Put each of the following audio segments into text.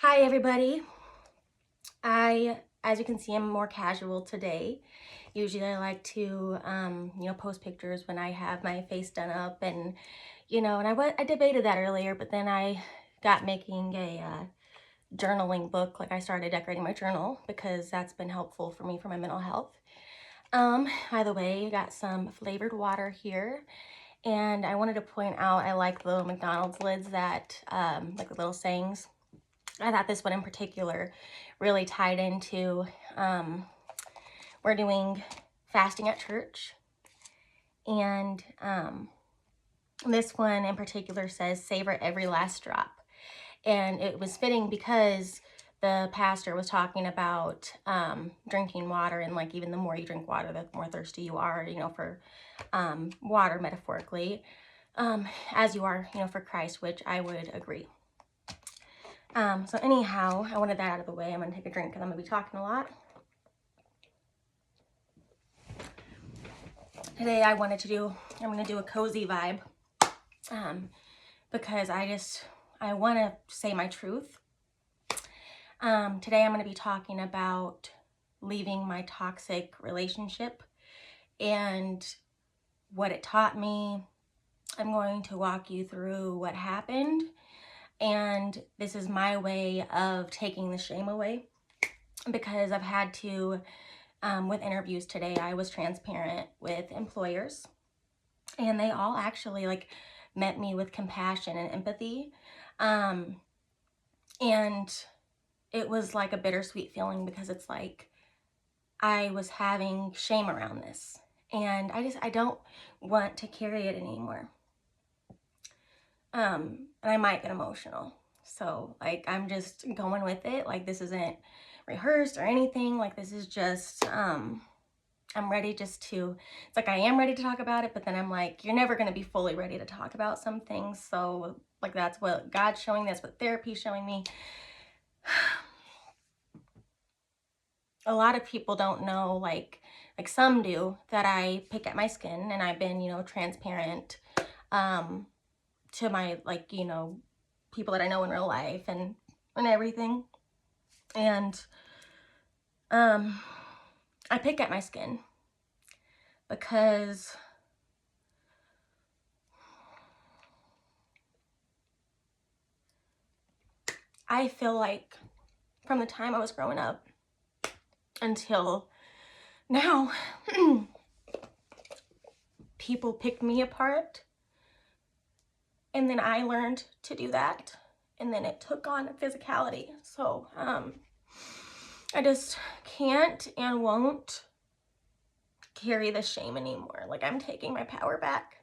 Hi everybody. As you can see, I'm more casual today. Usually I like to, post pictures when I have my face done up I debated that earlier, but then I got making a journaling book. Like I started decorating my journal because that's been helpful for me for my mental health. By the way, I got some flavored water here. And I wanted to point out, I like the little McDonald's lids that, like the little sayings. I thought this one in particular really tied into, we're doing fasting at church. And this one in particular says, savor every last drop. And it was fitting because the pastor was talking about drinking water, and like even the more you drink water, the more thirsty you are, for water metaphorically, as you are, for Christ, which I would agree. So anyhow, I wanted that out of the way. I'm gonna take a drink because I'm gonna be talking a lot. Today I'm gonna do a cozy vibe because I wanna say my truth. Today I'm gonna be talking about leaving my toxic relationship and what it taught me. I'm going to walk you through what happened, and this is my way of taking the shame away because I've had to, with interviews today, I was transparent with employers, and they all actually met me with compassion and empathy. And it was like a bittersweet feeling because it's like I was having shame around this, and I don't want to carry it anymore. And I might get emotional. So I'm just going with it. Like this isn't rehearsed or anything. Like this is just, I'm ready just to, it's like I am ready to talk about it, but then I'm like, you're never going to be fully ready to talk about some things. So like that's what God's showing me, that's what therapy's showing me. A lot of people don't know, like some do, that I pick at my skin, and I've been, transparent to my, people that I know in real life and everything. And I pick at my skin because I feel like from the time I was growing up until now, people picked me apart, and then I learned to do that, and then it took on physicality. So I just can't and won't carry the shame anymore. Like I'm taking my power back,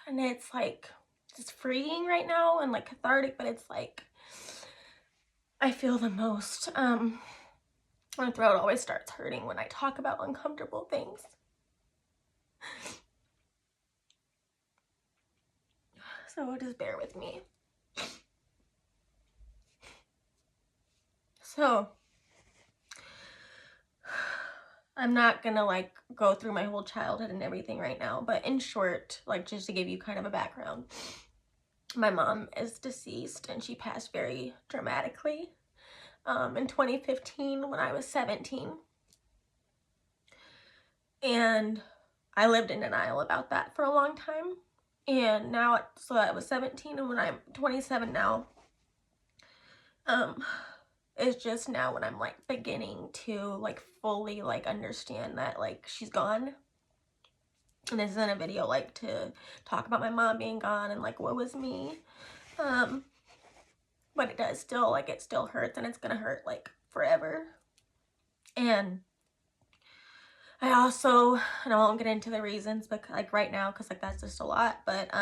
and it's like it's freeing right now and like cathartic, but it's like I feel the most my throat always starts hurting when I talk about uncomfortable things. So just bear with me. So I'm not gonna go through my whole childhood and everything right now, but in short, just to give you kind of a background, my mom is deceased and she passed very dramatically in 2015 when I was 17. And I lived in denial about that for a long time. And now, so I was 17, and when I'm 27 now, it's just now when I'm beginning to fully understand that she's gone. And this isn't a video to talk about my mom being gone and what was me. But it does still, it still hurts, and it's gonna hurt forever. And I also, and I won't get into the reasons, but right now, because that's just a lot, but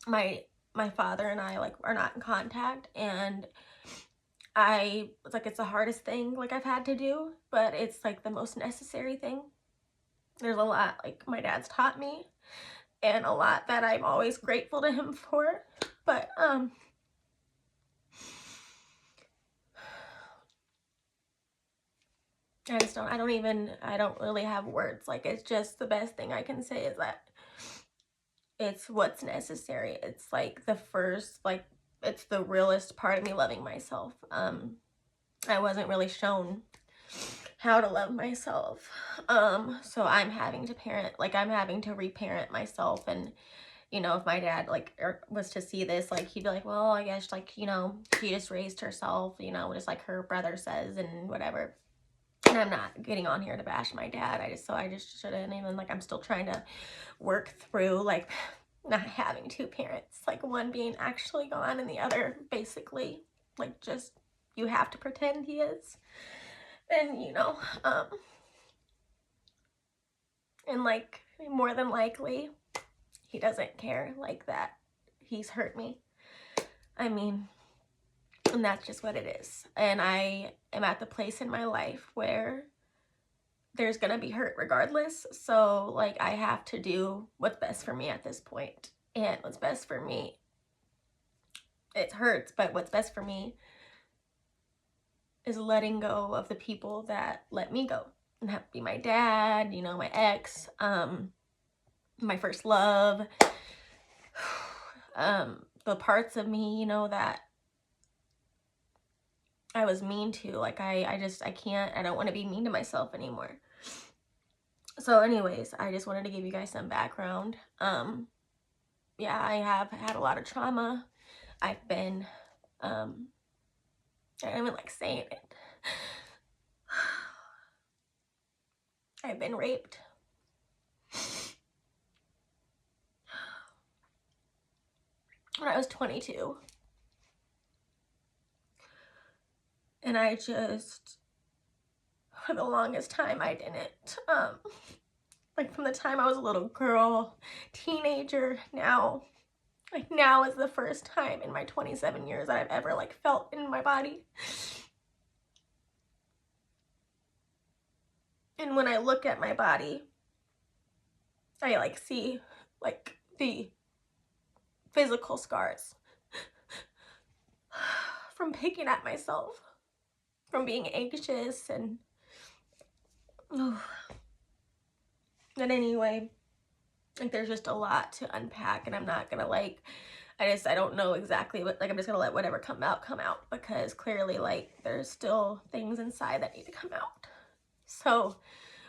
my father and I are not in contact, and it's the hardest thing I've had to do, but it's the most necessary thing. There's a lot my dad's taught me, and a lot that I'm always grateful to him for, but I don't really have words. It's just the best thing I can say is that it's what's necessary. It's the first, it's the realest part of me loving myself. I wasn't really shown how to love myself. So I'm having to I'm having to reparent myself. And, you know, if my dad, like, was to see this, like, he'd be like, well, I guess, like, you know, she just raised herself, you know, just like her brother says and whatever. And I'm not getting on here to bash my dad. I just shouldn't even, like, I'm still trying to work through, like, not having two parents, like, one being actually gone and the other basically, like, just, you have to pretend he is. And, you know, and, like, more than likely, he doesn't care, like, that he's hurt me. I mean, and that's just what it is. And I am at the place in my life where there's gonna be hurt regardless. So, like, I have to do what's best for me at this point. And what's best for me, it hurts, but what's best for me is letting go of the people that let me go. And that would be my dad, you know, my ex, my first love, the parts of me, you know, that I was mean to. Like, I don't want to be mean to myself anymore. So anyways, I just wanted to give you guys some background. Yeah, I have had a lot of trauma. I've been, I don't even like saying it. I've been raped. When I was 22. And I just, for the longest time, I didn't, like, from the time I was a little girl, teenager, now, like, now is the first time in my 27 years that I've ever, like, felt in my body. And when I look at my body, I, like, see, like, the physical scars from picking at myself, from being anxious, and but anyway, like, there's just a lot to unpack, and I'm not gonna, like, I don't know exactly what, like, I'm just gonna let whatever come out, because clearly, like, there's still things inside that need to come out. So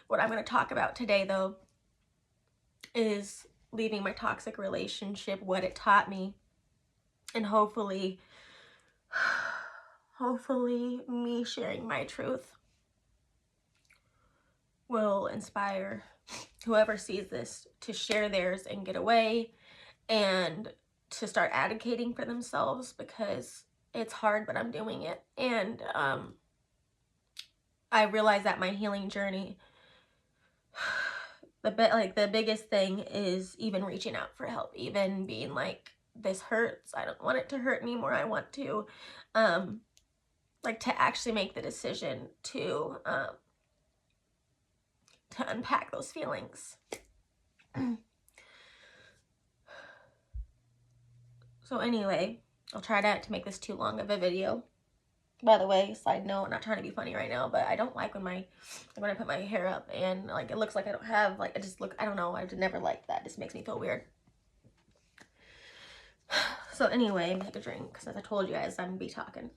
what I'm gonna talk about today, though, is leaving my toxic relationship, what it taught me, and hopefully me sharing my truth will inspire whoever sees this to share theirs and get away and to start advocating for themselves, because it's hard, but I'm doing it. And I realize that my healing journey, the biggest thing is even reaching out for help, even being like, this hurts, I don't want it to hurt anymore, I want to like, to actually make the decision to unpack those feelings. So anyway, I'll try not to make this too long of a video. By the way, side note, I'm not trying to be funny right now, but I don't like when I put my hair up and, like, it looks like I don't have, like, I don't know, I just never liked that. It just makes me feel weird. So anyway, I'm gonna take a drink, because as I told you guys, I'm gonna be talking.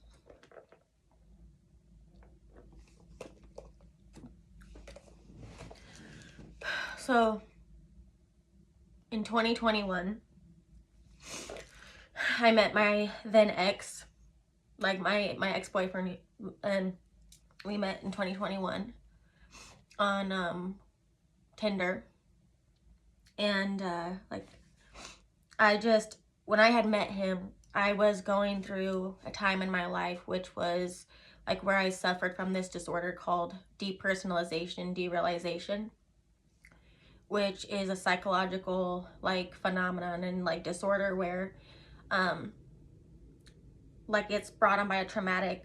So in 2021, I met my then ex, like, my ex-boyfriend, and we met in 2021 on Tinder. And like, when I had met him, I was going through a time in my life which was, like, where I suffered from this disorder called depersonalization derealization, which is a psychological, like, phenomenon and, like, disorder where like, it's brought on by a traumatic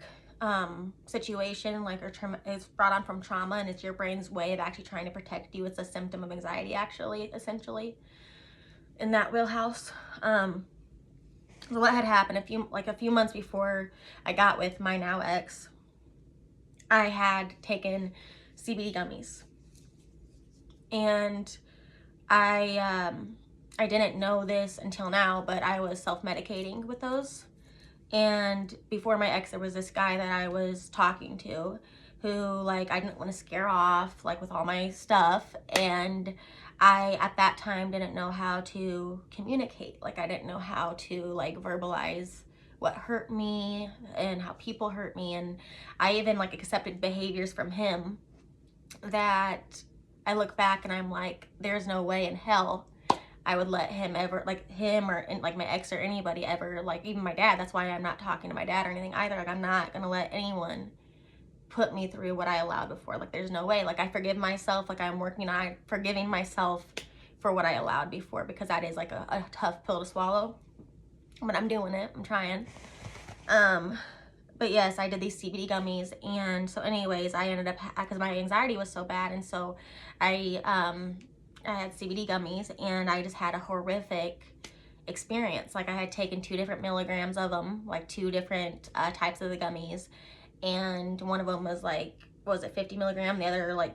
situation, like, it's brought on from trauma, and it's your brain's way of actually trying to protect you. It's a symptom of anxiety, actually, essentially, in that wheelhouse. So what had happened, a few months before I got with my now ex, I had taken CBD gummies, and I didn't know this until now, but I was self-medicating with those. And before my ex, there was this guy that I was talking to who, like, I didn't want to scare off, like, with all my stuff. And I, at that time, didn't know how to communicate. Like, I didn't know how to, like, verbalize what hurt me and how people hurt me. And I even, like, accepted behaviors from him that I look back and I'm like, there's no way in hell I would let him ever, like him or like my ex or anybody ever, like even my dad. That's why I'm not talking to my dad or anything either. Like, I'm not gonna let anyone put me through what I allowed before. Like, there's no way. Like, I forgive myself. Like, I'm working on forgiving myself for what I allowed before, because that is like a tough pill to swallow. But I'm doing it. I'm trying. But yes, I did these CBD gummies, and so anyways, I ended up, because my anxiety was so bad, and so I had CBD gummies, and I just had a horrific experience. Like, I had taken 2 different milligrams of them, like 2 different types of the gummies, and one of them was like, what was it, 50 milligram, the other like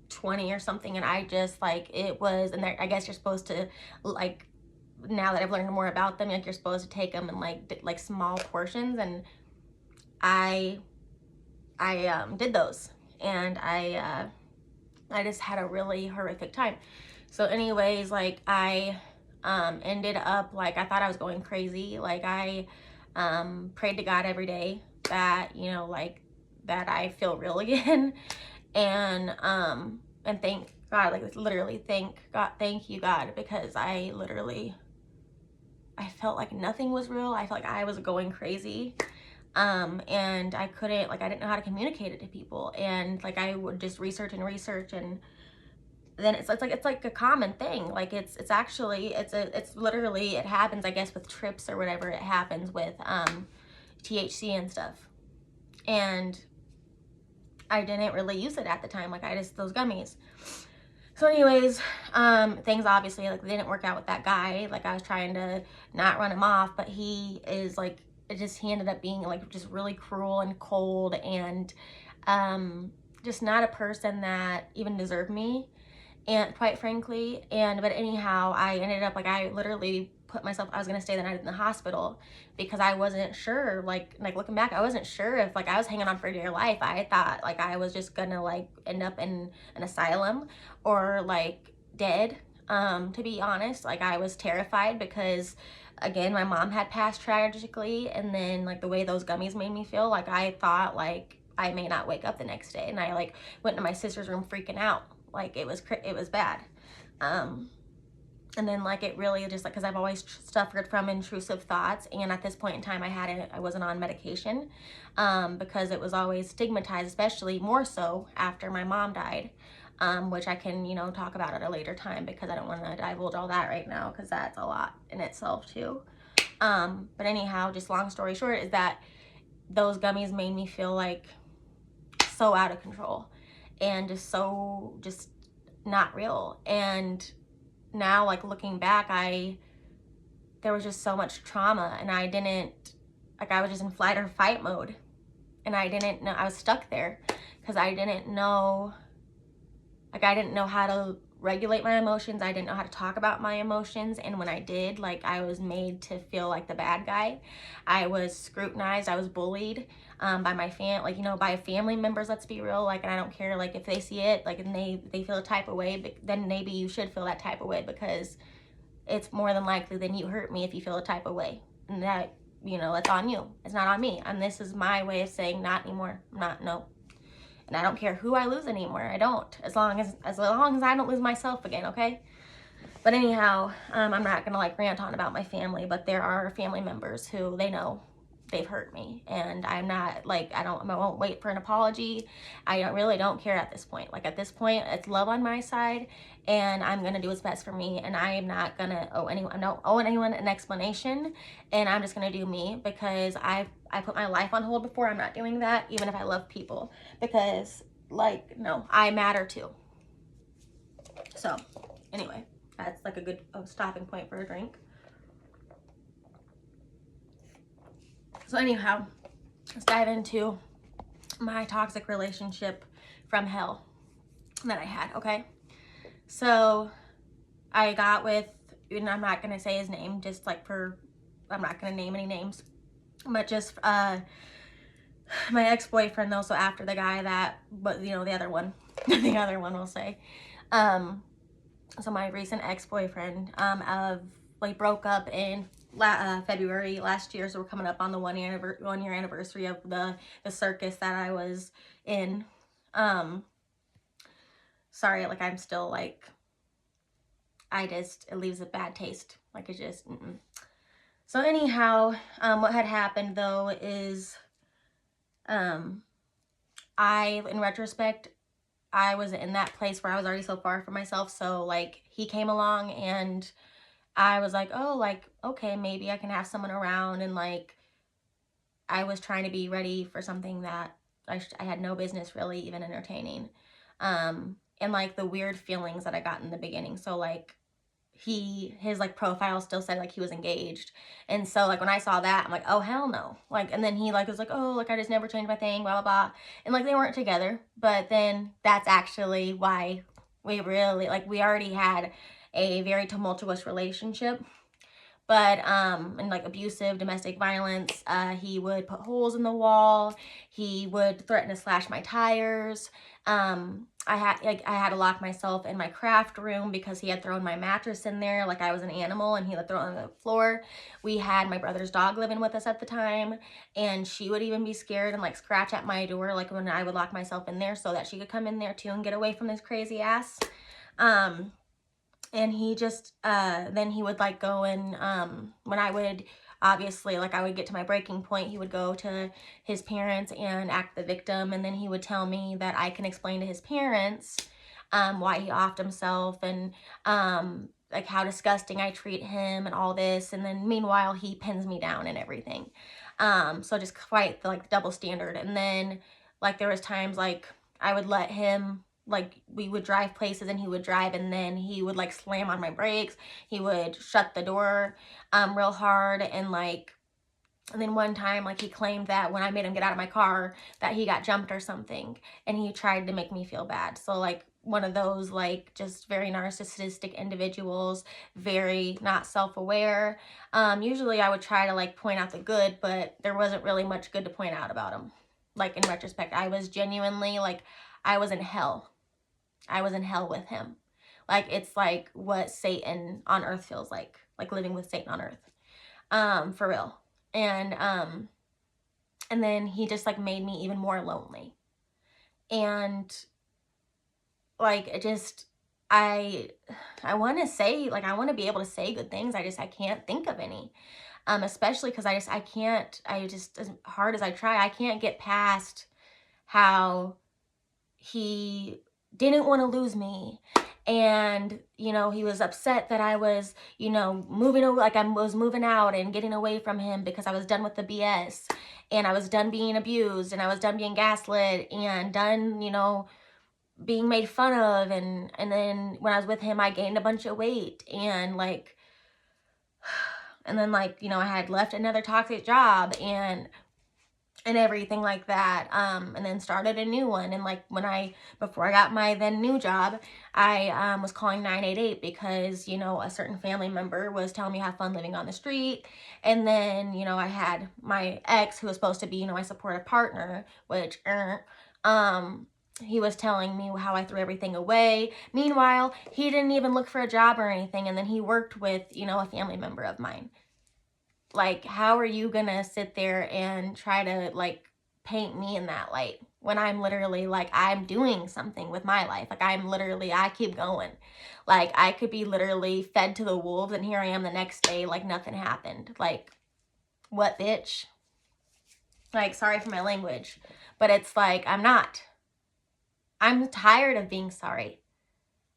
20 or something, and I just, like, it was, and I guess you're supposed to, like, now that I've learned more about them, like, you're supposed to take them in like small portions, and I did those, and I just had a really horrific time. So anyways, like, I ended up, like, I thought I was going crazy. Like, I prayed to God every day that, you know, like, that I feel real again. And thank God, like, literally thank you, God, because I felt like nothing was real. I felt like I was going crazy. And I couldn't, like, I didn't know how to communicate it to people. And, like, I would just research, and then it's like a common thing. Like, it's actually, it's literally, it happens, I guess, with trips or whatever. It happens with, THC and stuff. And I didn't really use it at the time. Like, those gummies. So anyways, things obviously, like, they didn't work out with that guy. Like, I was trying to not run him off, but he is, like, he ended up being, like, just really cruel and cold, and just not a person that even deserved me, and quite frankly. But anyhow, I ended up, like, I literally put myself, I was gonna stay the night in the hospital because I wasn't sure, like looking back, I wasn't sure if, like, I was hanging on for dear life. I thought, like, I was just gonna, like, end up in an asylum or, like, dead. To be honest, like, I was terrified because, again, my mom had passed tragically, and then, like, the way those gummies made me feel, like, I thought, like, I may not wake up the next day. And I, like, went to my sister's room freaking out. Like, it was bad. And then, like, it really just, like, because I've always suffered from intrusive thoughts, and at this point in time, I wasn't on medication, because it was always stigmatized, especially more so after my mom died, which I can, you know, talk about at a later time, because I don't want to divulge all that right now, because that's a lot in itself too. But anyhow, just long story short is that those gummies made me feel, like, so out of control, and just not real. And now, like, looking back, there was just so much trauma, and I was just in flight or fight mode, and I didn't know, I was stuck there because I didn't know how to regulate my emotions. I didn't know how to talk about my emotions, and when I did, like, I was made to feel like the bad guy. I was scrutinized. I was bullied by my by family members, let's be real. Like, and I don't care, like, if they see it, like, and they feel a type of way, but then maybe you should feel that type of way, because it's more than likely then you hurt me if you feel a type of way, and that, you know, that's on you. It's not on me. And this is my way of saying not anymore. No. And I don't care who I lose anymore. I don't. As long as I don't lose myself again, okay? But anyhow, I'm not gonna, like, rant on about my family, but there are family members who, they know they've hurt me, and I'm not, like, I won't wait for an apology. I really don't care at this point. Like, at this point, it's love on my side, and I'm gonna do what's best for me, and I am not gonna owe anyone an explanation, and I'm just gonna do me, because I put my life on hold before. I'm not doing that, even if I love people, because, like, no, I matter too. So anyway, that's, like, a good stopping point for a drink. So anyhow, let's dive into my toxic relationship from hell that I had, okay? So I got with, and I'm not going to say his name, just, like, I'm not going to name any names. But just my ex-boyfriend though, so after the guy that, but you know, the other one, the other one will say, so my recent ex-boyfriend, like broke up in February last year, so we're coming up on the 1 year anniversary of the circus that I was in. Sorry, like I'm still like, it leaves a bad taste. Like it just, So anyhow, what had happened though is, in retrospect, I was in that place where I was already so far from myself. So like he came along and I was like, oh, like, okay, maybe I can have someone around. And like, I was trying to be ready for something that I had no business really even entertaining. And like the weird feelings that I got in the beginning. So like his like profile still said like he was engaged. And so like when I saw that, I'm like, oh hell no. Like, and then he like was like, oh, like I just never changed my thing, blah, blah, blah. And like they weren't together, but then that's actually why we really, like we already had a very tumultuous relationship. But and like abusive domestic violence, he would put holes in the wall, he would threaten to slash my tires. I had to lock myself in my craft room because he had thrown my mattress in there like I was an animal, and he would throw it on the floor. We had my brother's dog living with us at the time, and she would even be scared and like scratch at my door like when I would lock myself in there so that she could come in there too and get away from this crazy ass. And he just, then he would like go and, when I would, obviously, like I would get to my breaking point, he would go to his parents and act the victim. And then he would tell me that I can explain to his parents, why he offed himself and, like how disgusting I treat him and all this. And then meanwhile, he pins me down and everything. So just quite the, like double standard. And then like there was times like I would let him, like we would drive places and he would drive and then he would like slam on my brakes. He would shut the door real hard, and like, and then one time like he claimed that when I made him get out of my car that he got jumped or something, and he tried to make me feel bad. So like one of those like just very narcissistic individuals, very not self-aware. Usually I would try to like point out the good, but there wasn't really much good to point out about him. Like in retrospect, I was genuinely like, I was in hell. I was in hell with him. Like it's like what Satan on earth feels like living with Satan on earth. For real. And then he just like made me even more lonely. And like it just, I want to say, like I want to be able to say good things. I can't think of any. Especially because I just, as hard as I try, I can't get past how he didn't want to lose me. And, you know, he was upset that I was, you know, moving away, like I was moving out and getting away from him because I was done with the BS, and I was done being abused, and I was done being gaslit, and done, you know, being made fun of. And then when I was with him, I gained a bunch of weight, and like, and then like, you know, I had left another toxic job and everything like that, and then started a new one. And like before I got my then new job, I was calling 988 because, you know, a certain family member was telling me have fun living on the street. And then, you know, I had my ex who was supposed to be, you know, my supportive partner, which he was telling me how I threw everything away. Meanwhile, he didn't even look for a job or anything, and then he worked with, you know, a family member of mine. Like, how are you gonna sit there and try to like paint me in that light when I'm literally like, I'm doing something with my life? Like I keep going. Like I could be literally fed to the wolves, and here I am the next day like nothing happened. Like, what, bitch? Like, sorry for my language, but it's like, I'm tired of being sorry.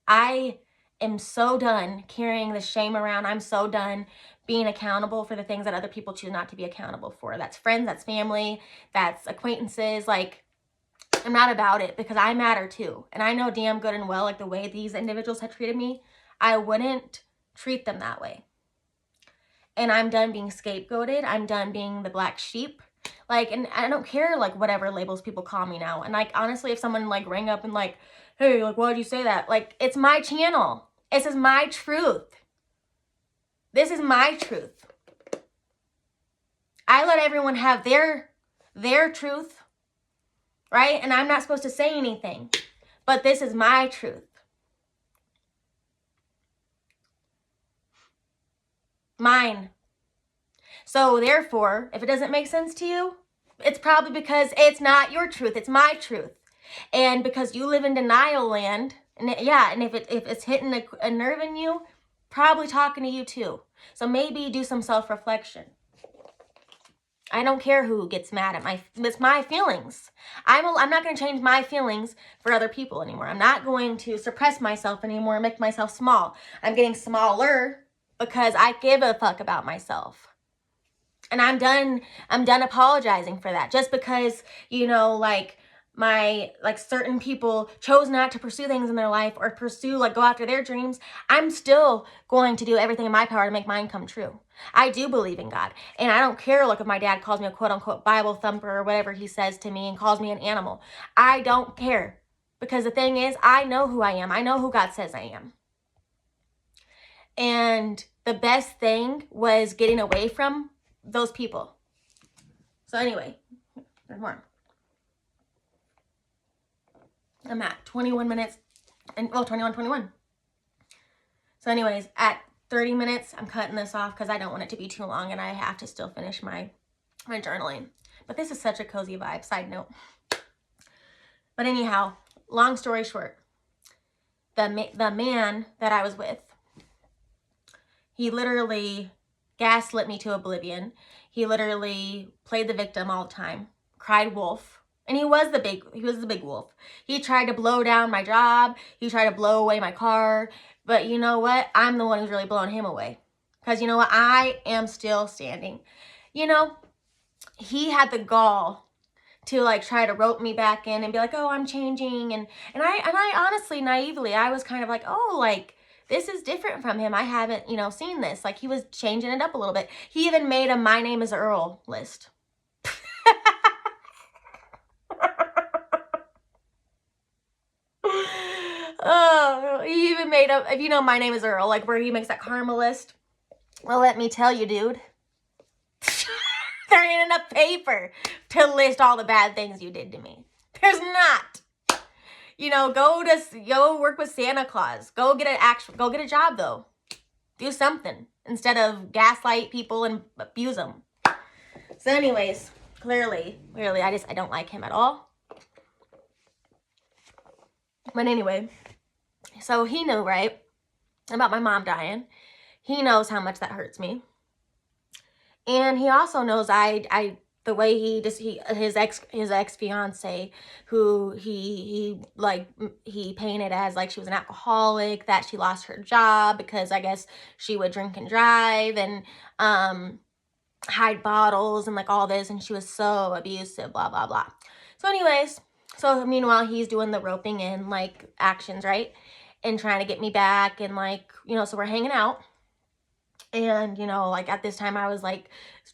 I am so done carrying the shame around. I'm so done being accountable for the things that other people choose not to be accountable for. That's friends, that's family, that's acquaintances. Like, I'm not about it because I matter too. And I know damn good and well, like the way these individuals have treated me, I wouldn't treat them that way. And I'm done being scapegoated. I'm done being the black sheep. Like, and I don't care, like, whatever labels people call me now. And like, honestly, if someone like rang up and like, hey, like, why'd you say that? Like, it's my channel. This is my truth. This is my truth. I let everyone have their truth, right? And I'm not supposed to say anything. But this is my truth. Mine. So therefore, if it doesn't make sense to you, it's probably because it's not your truth. It's my truth. And because you live in denial land, and if it's hitting a nerve in you, probably talking to you too. So maybe do some self-reflection. I don't care who gets mad at it's my feelings. I'm not going to change my feelings for other people anymore. I'm not going to suppress myself anymore and make myself small. I'm getting smaller because I give a fuck about myself. And I'm done apologizing for that. Just because, certain people chose not to pursue things in their life or go after their dreams, I'm still going to do everything in my power to make mine come true. I do believe in God. And I don't care, if my dad calls me a quote unquote Bible thumper or whatever he says to me and calls me an animal. I don't care. Because the thing is, I know who I am. I know who God says I am. And the best thing was getting away from those people. So anyway, there's more. I'm at 21 minutes and 21. So anyways, at 30 minutes, I'm cutting this off because I don't want it to be too long and I have to still finish my journaling. But this is such a cozy vibe, side note. But anyhow, long story short, the man that I was with, he literally gaslit me to oblivion. He literally played the victim all the time, cried wolf. And he was the big wolf. He tried to blow down my job. He tried to blow away my car. But you know what? I'm the one who's really blowing him away. Because you know what? I am still standing. He had the gall to try to rope me back in and be like, oh, I'm changing. And I honestly, naively, I was kind of like, oh, this is different from him. I haven't, seen this. He was changing it up a little bit. He even made a My Name is Earl list. Oh, he even made up, if My Name is Earl, where he makes that karma list. Well, let me tell you, dude. There ain't enough paper to list all the bad things you did to me. There's not. Go work with Santa Claus. Go get a job though. Do something instead of gaslight people and abuse them. So anyways, clearly, I don't like him at all. But anyway, so he knew, right, about my mom dying. He knows how much that hurts me. And he also knows the way his ex-fiance, who he painted as she was an alcoholic, that she lost her job because I guess she would drink and drive and hide bottles and all this, and she was so abusive, blah blah blah. So anyways, meanwhile he's doing the roping in actions, right, and trying to get me back, and so we're hanging out. And, at this time I was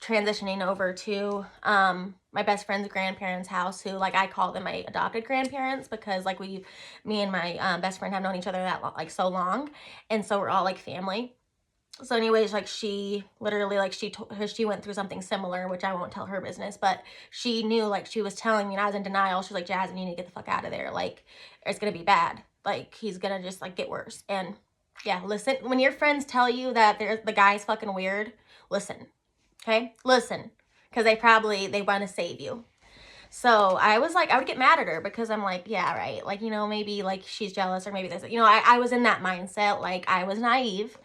transitioning over to my best friend's grandparents' house, who I call them my adopted grandparents because me and my best friend have known each other that so long. And so we're all family. So anyways, she literally, she went through something similar, which I won't tell her business, but she knew, she was telling me, and I was in denial. She was like, Jasmine, you need to get the fuck out of there. It's going to be bad. He's going to just get worse. And yeah, listen, when your friends tell you that the guy's fucking weird, listen, okay? Listen, because they want to save you. So I was I would get mad at her because I'm yeah, right. Maybe she's jealous, or maybe there's, I was in that mindset. I was naive,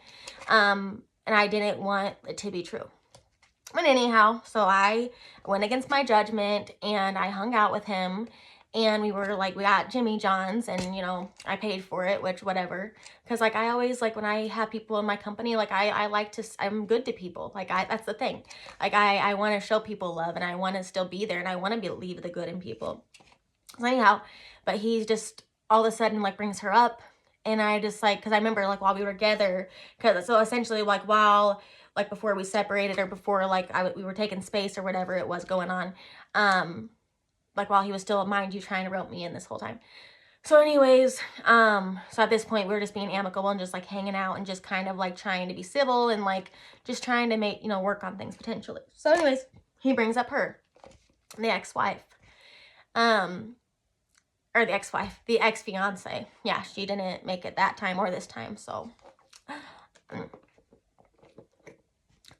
and I didn't want it to be true. But anyhow, so I went against my judgment and I hung out with him. And we were we got Jimmy John's, and I paid for it, which whatever, because I always when I have people in my company, I'm good to people. That's the thing, I want to show people love, and I want to still be there, and I want to believe the good in people. So anyhow, but he's just all of a sudden brings her up, and I just because I remember while we were together, so essentially while before we separated, or before we were taking space or whatever it was going on, while he was still, mind you, trying to rope me in this whole time. So anyways, so at this point we were just being amicable and just hanging out and just kind of trying to be civil and just trying to make, work on things potentially. So anyways, he brings up her, the ex-wife. Or the ex-wife, the ex-fiance. Yeah, she didn't make it that time or this time, so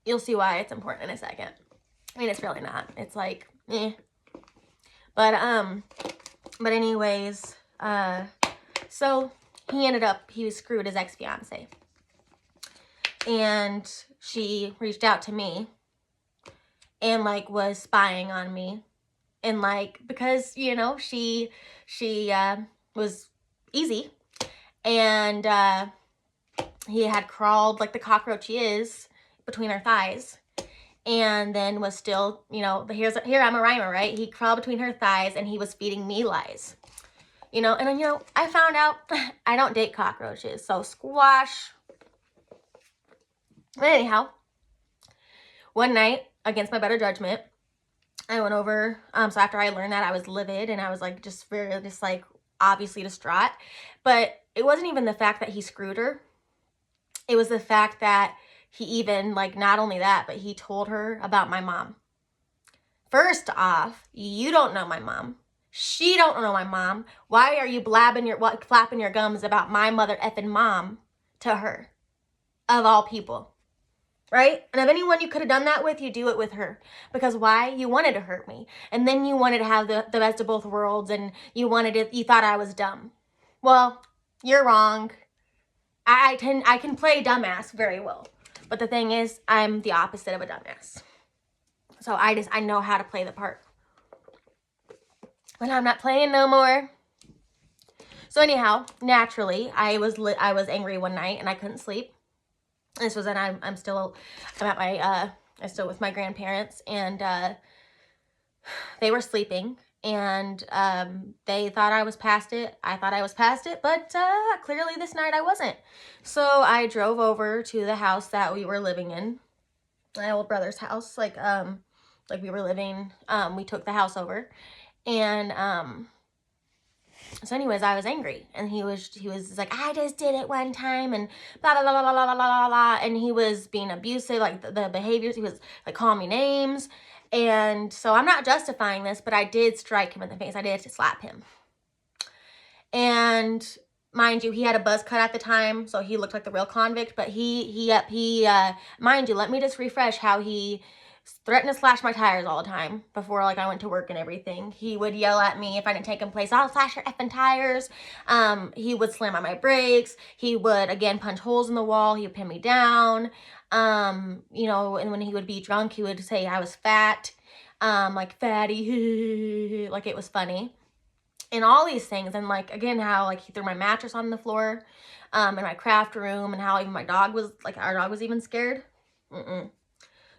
you'll see why it's important in a second. I mean, it's really not. It's like, eh. But anyways, so he was screwed his ex-fiance. And she reached out to me and, like, was spying on me. And, like, because, you know, she was easy. And he had crawled like the cockroach he is between her thighs. And then was still, you know, here I'm a rhymer, right? He crawled between her thighs and he was feeding me lies. You know, and, you know, I found out I don't date cockroaches, so squash. But anyhow, one night, against my better judgment, I went over, so after I learned that, I was livid, and I was, like, just like, obviously distraught. But it wasn't even the fact that he screwed her. It was the fact that he even, like, not only that, but he told her about my mom. First off, you don't know my mom. She don't know my mom. Why are you flapping your gums about my mother effing mom to her? Of all people. Right? And if anyone you could have done that with, you do it with her. Because why? You wanted to hurt me. And then you wanted to have the best of both worlds, and you thought I was dumb. Well, you're wrong. I can play dumbass very well. But the thing is, I'm the opposite of a dumbass. So I know how to play the part. But I'm not playing no more. So anyhow, naturally, I was angry one night and I couldn't sleep. This was, and I'm still with my grandparents, and they were sleeping, and they thought I was past it. I thought I was past it, but clearly this night I wasn't. So I drove over to the house that we were living in, my old brother's house. Like we were living, we took the house over, and so anyways, I was angry, and he was like, I just did it one time, and blah, blah, blah, blah, blah, blah, blah, blah, and he was being abusive, like the behaviors, he was like calling me names, and so I'm not justifying this, but I did strike him in the face. I did slap him. And mind you, he had a buzz cut at the time, so he looked like the real convict, but mind you, let me just refresh how he threatened to slash my tires all the time before, like, I went to work and everything. He would yell at me if I didn't take him place, I'll slash your effing tires. He would slam on my brakes. He would, again, punch holes in the wall. He would pin me down. You know, and when he would be drunk, he would say I was fat, like fatty, like it was funny. And all these things, and, like, again, how, like, he threw my mattress on the floor, in my craft room, and how even my dog was, like, our dog was even scared.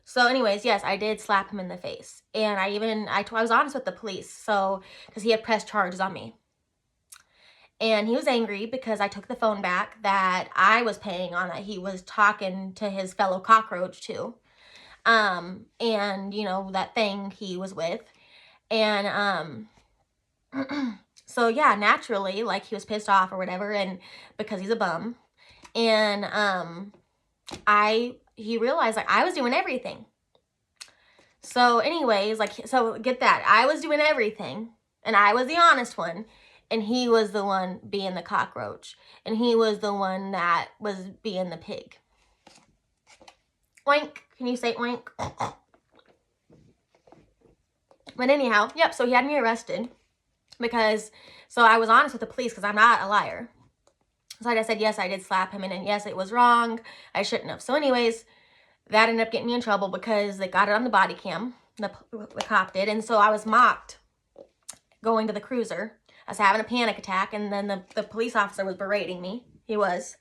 So anyways, yes, I did slap him in the face. And I was honest with the police, so, because he had pressed charges on me. And he was angry because I took the phone back that I was paying on, that he was talking to his fellow cockroach too. And, you know, that thing he was with. And, so yeah, naturally, like, he was pissed off or whatever, and because he's a bum. And, he realized, like, I was doing everything. So anyways, like, so get that. I was doing everything, and I was the honest one, and he was the one being the cockroach, and he was the one that was being the pig. Oink. Can you say oink? But anyhow, yep, so he had me arrested because, so I was honest with the police because I'm not a liar. So I just said, yes, I did slap him, and yes, it was wrong. I shouldn't have. So anyways, that ended up getting me in trouble because they got it on the body cam. The cop did. And so I was mocked going to the cruiser. I was having a panic attack, and then the police officer was berating me. He was.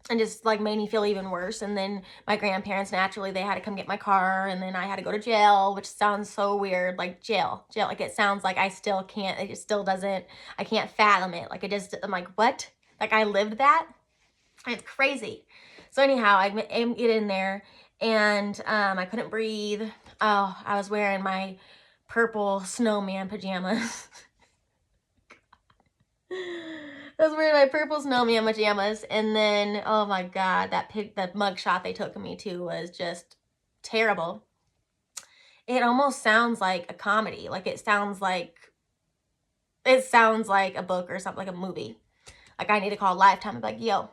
And just, like, made me feel even worse. And then my grandparents, naturally, they had to come get my car, and then I had to go to jail, which sounds so weird. Like, jail. Like, it sounds like I still can't, it just still doesn't, I can't fathom it. Like, I'm like, what? Like, I lived that? It's crazy. So anyhow, I get in there, and I couldn't breathe. Oh, I was wearing my purple snowman pajamas. I was wearing my purple snowman pajamas, and then, oh my God, the mug shot they took of me too was just terrible. it almost sounds like a comedy. Like it sounds like a book or something, like a movie. Like I need to call Lifetime and be like, yo.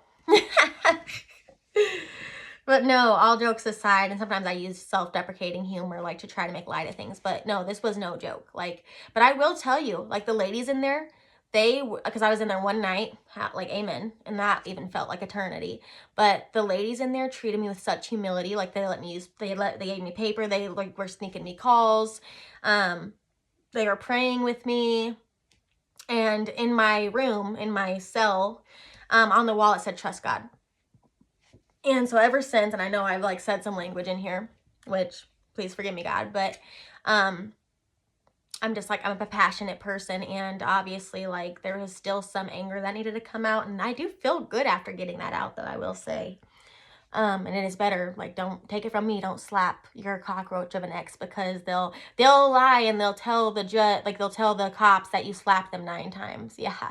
But no, all jokes aside, and sometimes I use self-deprecating humor like to try to make light of things, but no, this was no joke. Like, but I will tell you, like the ladies in there, because I was in there one night, like amen, and that even felt like eternity. But the ladies in there treated me with such humility. Like they let me use, they gave me paper. They like were sneaking me calls. They were praying with me. And in my room, in my cell, on the wall, it said, trust God. And so ever since, and I know I've like said some language in here, which please forgive me, God, but I'm just like, I'm a passionate person, and obviously like there was still some anger that needed to come out, and I do feel good after getting that out, though, I will say. And it is better, like, don't take it from me, don't slap your cockroach of an ex, because they'll lie and they'll tell the judge, like they'll tell the cops that you slapped them 9 times. Yeah.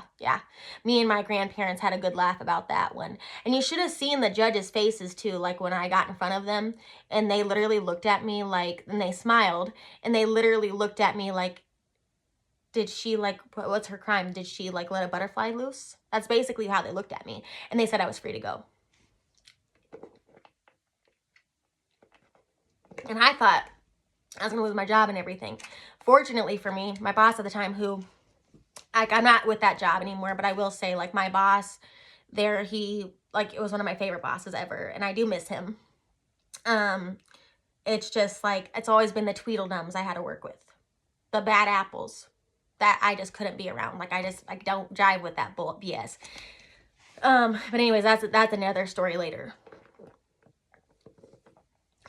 Me and my grandparents had a good laugh about that one. And you should have seen the judges' faces too, like when I got in front of them, and they literally looked at me like, and they smiled, and they literally looked at me like, did she like, what's her crime? Did she like let a butterfly loose? That's basically how they looked at me. And they said I was free to go. And I thought I was going to lose my job and everything. Fortunately for me, my boss at the time, who, like, I'm not with that job anymore, but I will say, like, my boss there, he, like, it was one of my favorite bosses ever, and I do miss him. It's just, like, it's always been the Tweedledums I had to work with. The bad apples that I just couldn't be around. Like, I don't jive with that bull BS. But anyways, that's another story later.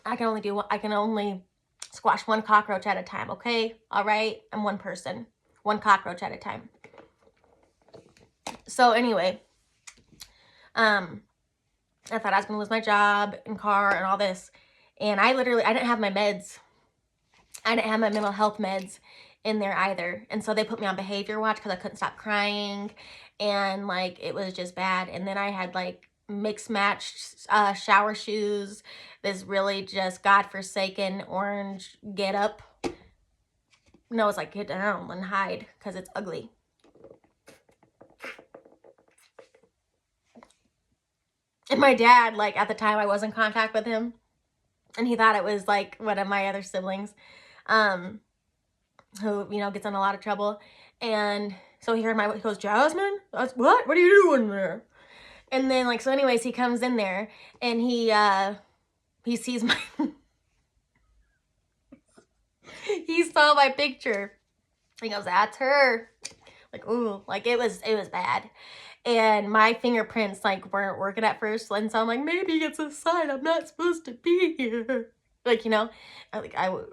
I can only squash one cockroach at a time, okay? All right? I'm one person. One cockroach at a time. So anyway, I thought I was going to lose my job and car and all this. And I didn't have my meds. I didn't have my mental health meds in there either. And so they put me on behavior watch because I couldn't stop crying. And like, it was just bad. And then I had like mixed matched shower shoes, this really just godforsaken orange get up. No, it's like get down and hide because it's ugly. And my dad, like at the time I was in contact with him, and he thought it was like one of my other siblings, who, you know, gets in a lot of trouble. And so he goes, Jasmine, what are you doing there? And then like, so anyways, he comes in there and he sees my, he saw my picture. He goes, that's her. Like, ooh, like it was bad. And my fingerprints like weren't working at first. And so I'm like, maybe it's a sign I'm not supposed to be here. Like, you know, no,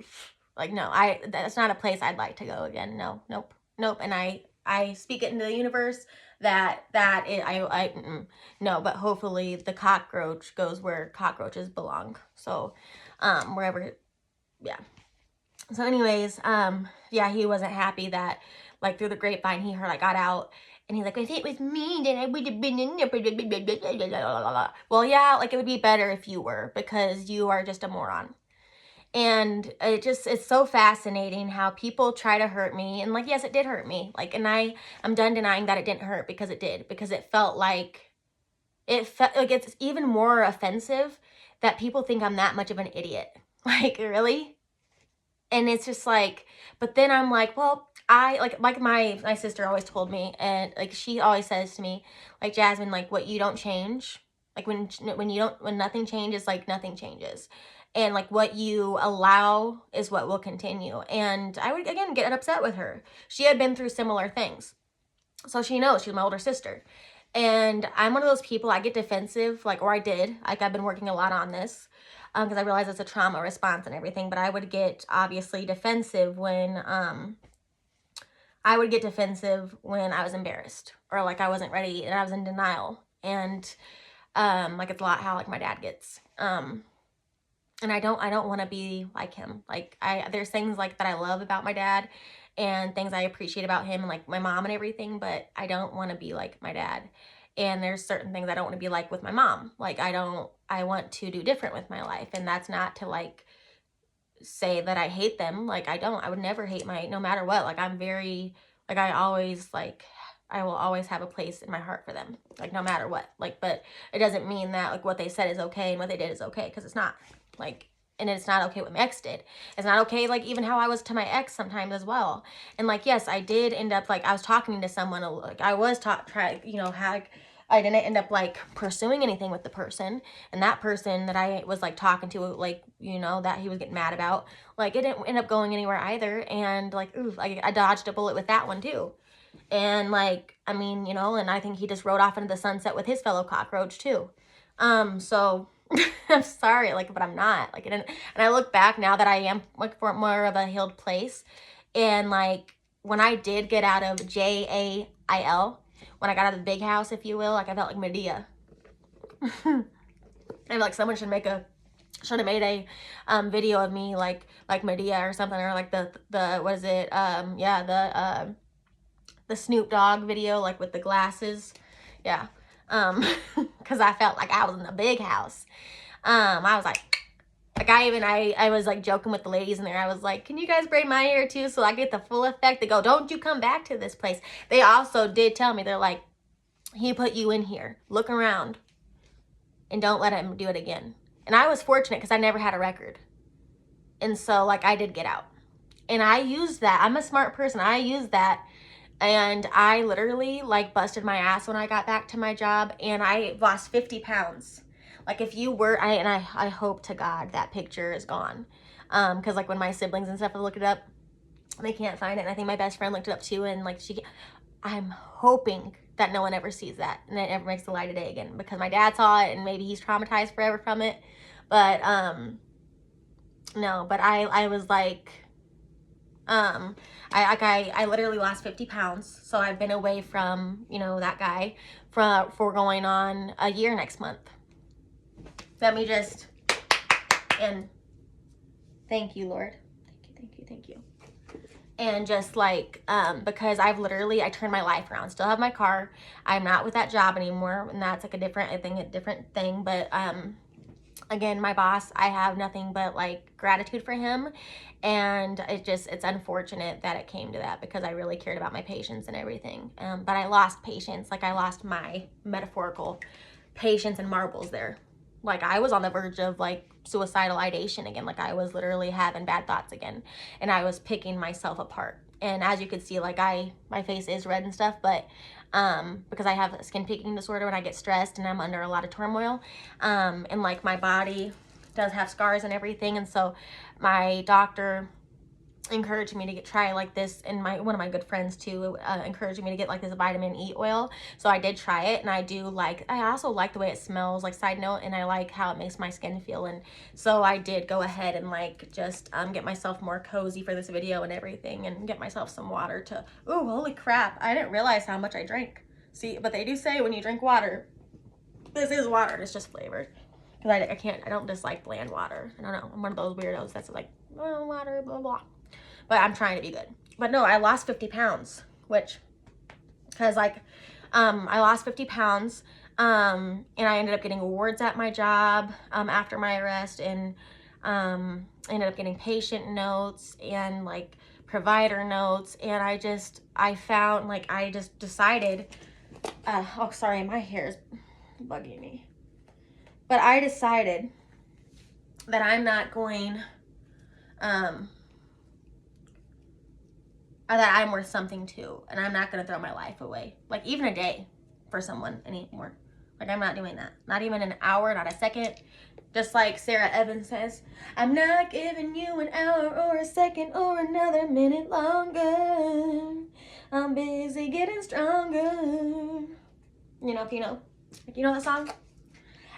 that's not a place I'd like to go again. No, nope. And I speak it into the universe no, but hopefully the cockroach goes where cockroaches belong. So, wherever, yeah. So anyways, yeah, he wasn't happy that, like, through the grapevine, he heard I got out, and he's like, if it was me, then I would have been in there. Well, yeah, like, it would be better if you were, because you are just a moron. And it's so fascinating how people try to hurt me. And like, yes, it did hurt me. Like, and I'm done denying that it didn't hurt, because it did. Because it felt like it's even more offensive that people think I'm that much of an idiot. Like, really? And it's just like, but then I'm like, well, like my sister always told me, and like she always says to me, like, Jasmine, like, what you don't change, like when nothing changes, like nothing changes. And like what you allow is what will continue. And I would again get upset with her. She had been through similar things. So she knows, she's my older sister. And I'm one of those people, I get defensive, like, or I did, like I've been working a lot on this. Because I realize it's a trauma response and everything, but I would get obviously defensive when I was embarrassed, or like I wasn't ready and I was in denial, and like it's a lot how like my dad gets, and I don't want to be like him. Like there's things like that I love about my dad and things I appreciate about him and like my mom and everything, but I don't want to be like my dad. And there's certain things I don't want to be like with my mom. Like I want to do different with my life. And that's not to like say that I hate them. Like, I don't. I would never hate no matter what. Like, I'm very, like, I will always have a place in my heart for them, like, no matter what. Like, but it doesn't mean that, like, what they said is okay and what they did is okay, because it's not. Like, and it's not okay what my ex did. It's not okay, like, even how I was to my ex sometimes as well. And, like, yes, I did end up, like, I was talking to someone, like, I was I didn't end up, like, pursuing anything with the person. And that person that I was, like, talking to, like, that he was getting mad about, like, it didn't end up going anywhere either. And, like, ooh, I dodged a bullet with that one too. And, like, I mean, and I think he just rode off into the sunset with his fellow cockroach too. So I'm sorry, like, but I'm not, like, and I look back now that I am, like, for more of a healed place. And, like, when I did get out of jail, when I got out of the big house, if you will, like, I felt like Medea. And, like, someone should have made a video of me like Medea or something, or like the what is it, the Snoop Dogg video, like, with the glasses. Yeah. Because I felt like I was in the big house. I was like I was, like, joking with the ladies in there. I was like, can you guys braid my hair too so I get the full effect? They go, don't you come back to this place. They also did tell me, they're like, he put you in here. Look around and don't let him do it again. And I was fortunate because I never had a record. And so, like, I did get out. And I used that. I'm a smart person. I used that. And I literally, like, busted my ass when I got back to my job. And I lost 50 pounds. Like, if you were, I hope to God that picture is gone. Because, like, when my siblings and stuff look it up, they can't find it. And I think my best friend looked it up too. And, like, I'm hoping that no one ever sees that and it ever makes the light of day again, because my dad saw it and maybe he's traumatized forever from it. But no, but I was like, I literally lost 50 pounds. So I've been away from, that guy for going on a year next month. Let me just, and thank you, Lord. Thank you. And just, like, because I turned my life around. Still have my car. I'm not with that job anymore. And that's, like, a different thing. But, again, my boss, I have nothing but, like, gratitude for him. And it's unfortunate that it came to that, because I really cared about my patients and everything. But I lost patience. Like, I lost my metaphorical patience and marbles there. Like, I was on the verge of, like, suicidal ideation again. Like, I was literally having bad thoughts again. And I was picking myself apart. And as you can see, like, my face is red and stuff, but because I have a skin picking disorder when I get stressed and I'm under a lot of turmoil. And, like, my body does have scars and everything. And so my doctor encouraged me to try, like, this, and one of my good friends too encouraged me to get, like, this vitamin E oil. So I did try it, and I also like the way it smells, like, side note, and I like how it makes my skin feel. And so I did go ahead and, like, just get myself more cozy for this video and everything, and get myself some water to, ooh, holy crap, I didn't realize how much I drank. See, but they do say when you drink water, this is water, it's just flavored. Because I don't dislike bland water. I don't know, I'm one of those weirdos that's like, oh, water, blah, blah. But I'm trying to be good. But no, I lost 50 pounds, because, like, I lost 50 pounds, and I ended up getting awards at my job, after my arrest, and, ended up getting patient notes and, like, provider notes. And I just decided, oh, sorry, my hair is bugging me. But I decided that I'm not going, that I'm worth something too, and I'm not going to throw my life away, like, even a day for someone anymore. Like, I'm not doing that. Not even an hour, not a second. Just like Sarah Evans says, I'm not giving you an hour or a second or another minute longer. I'm busy getting stronger. If you know. Like, you know that song?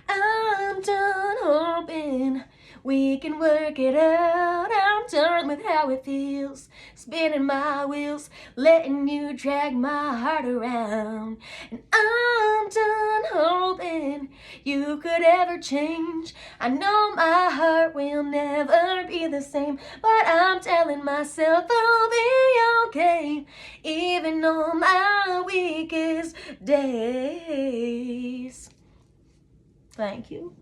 I'm done hoping we can work it out. I'm done with how it feels, spinning my wheels, letting you drag my heart around. And I'm done hoping you could ever change. I know my heart will never be the same, but I'm telling myself I'll be okay, even on my weakest days. Thank you.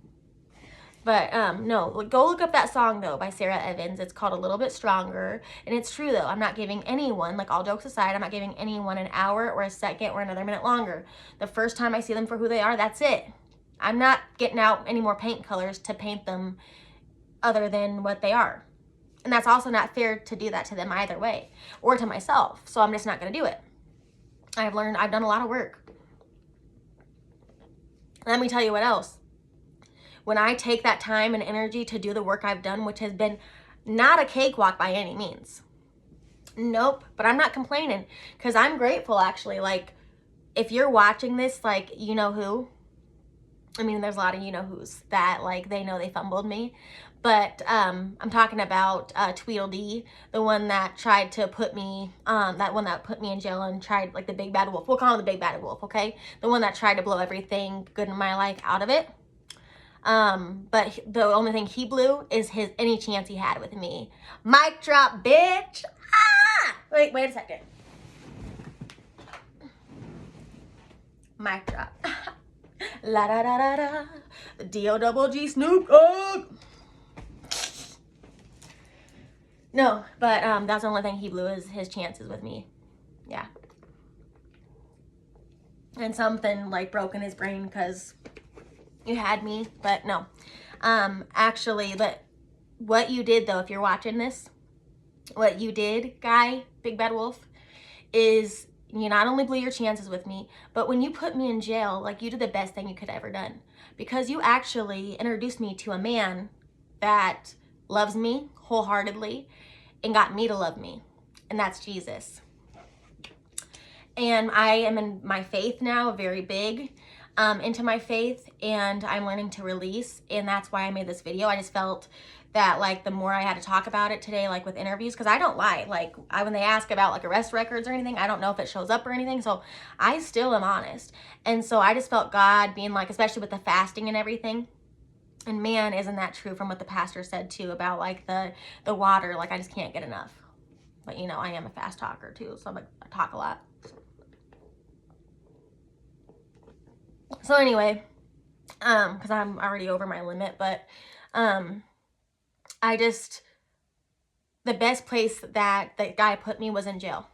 But no, go look up that song though by Sarah Evans. It's called A Little Bit Stronger. And it's true though. I'm not giving anyone, like all jokes aside, I'm not giving anyone an hour or a second or another minute longer. The first time I see them for who they are, that's it. I'm not getting out any more paint colors to paint them other than what they are. And that's also not fair to do that to them either way, or to myself. So I'm just not going to do it. I've done a lot of work. Let me tell you what else. When I take that time and energy to do the work I've done, which has been not a cakewalk by any means. Nope, but I'm not complaining because I'm grateful actually. Like, if you're watching this, like, you know who? I mean, there's a lot of you know who's that, like, they know they fumbled me. But I'm talking about Tweedledee, the one that tried to put me, that one that put me in jail and tried, like, the big bad wolf. We'll call him the big bad wolf, okay? The one that tried to blow everything good in my life out of it. But the only thing he blew is any chance he had with me. Mic drop, bitch. Ah! Wait a second. Mic drop. La da da da da. D-O-double-G Snoop Dogg. No, but that's the only thing he blew is his chances with me. Yeah. And something like broke in his brain because you had me, but no. Actually, but what you did though, if you're watching this, what you did, guy, big bad wolf, is you not only blew your chances with me, but when you put me in jail, like, you did the best thing you could have ever done, because you actually introduced me to a man that loves me wholeheartedly and got me to love me, and that's Jesus. And I am in my faith now, very big into my faith, and I'm learning to release, and that's why I made this video. I just felt that, like, the more I had to talk about it today, like with interviews, because I don't lie. Like, when they ask about like arrest records or anything, I don't know if it shows up or anything, so I still am honest. And so I just felt God being like, especially with the fasting and everything, and man, isn't that true from what the pastor said too about like the water, like I just can't get enough. But you know, I am a fast talker too, so I talk a lot. So anyway, because I'm already over my limit, but I just, the best place that the guy put me was in jail.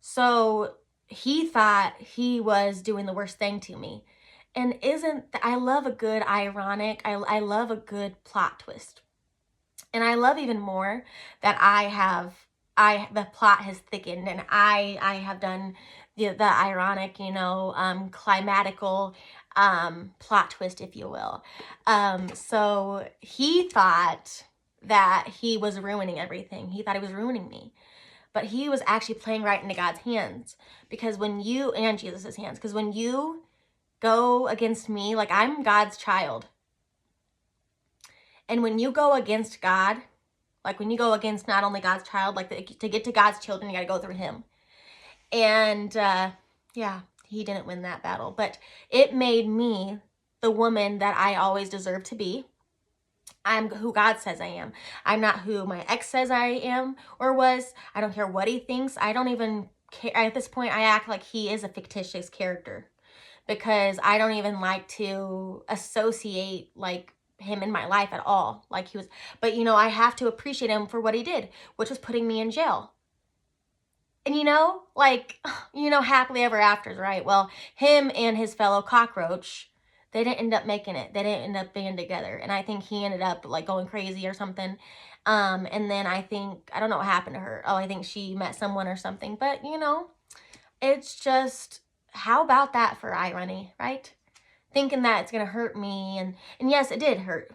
So he thought he was doing the worst thing to me. And I love a good ironic, I love a good plot twist. And I love even more that the plot has thickened, and I have done the ironic, you know, climatical plot twist, if you will. So he thought that he was ruining everything. He thought he was ruining me. But he was actually playing right into God's hands, because and Jesus' hands, because when you go against me, like, I'm God's child. And when you go against God, like when you go against not only God's child, like to get to God's children, you got to go through him. And yeah, he didn't win that battle, but it made me the woman that I always deserve to be. I'm who God says I am. I'm not who my ex says I am or was. I don't care what he thinks. I don't even care. At this point, I act like he is a fictitious character, because I don't even like to associate like him in my life at all. Like he was, but you know, I have to appreciate him for what he did, which was putting me in jail. And you know, like, you know, happily ever afters, right? Well, him and his fellow cockroach, they didn't end up making it. They didn't end up being together. And I think he ended up like going crazy or something. And then I don't know what happened to her. Oh, I think she met someone or something. But you know, it's just, how about that for irony, right? Thinking that it's going to hurt me. And yes, it did hurt.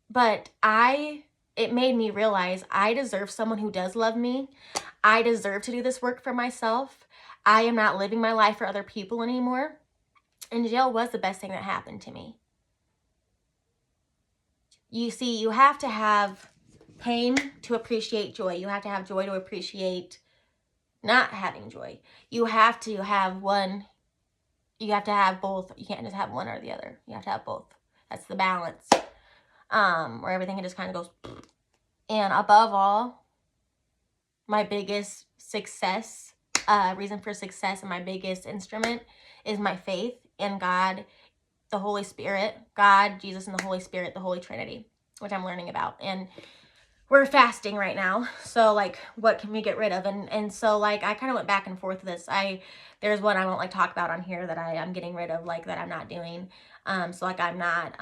But it made me realize I deserve someone who does love me. I deserve to do this work for myself. I am not living my life for other people anymore. And jail was the best thing that happened to me. You see, you have to have pain to appreciate joy. You have to have joy to appreciate not having joy. You have to have one. You have to have both. You can't just have one or the other. You have to have both. That's the balance. Where everything just kind of goes. And above all, my biggest success, reason for success, and my biggest instrument is my faith in God the Holy Spirit, God, Jesus, and the Holy Spirit, the Holy Trinity, which I'm learning about. And we're fasting right now, so like what can we get rid of? And so like I kind of went back and forth with this. There's one I won't like talk about on here that I'm getting rid of, like that I'm not doing, so like I'm not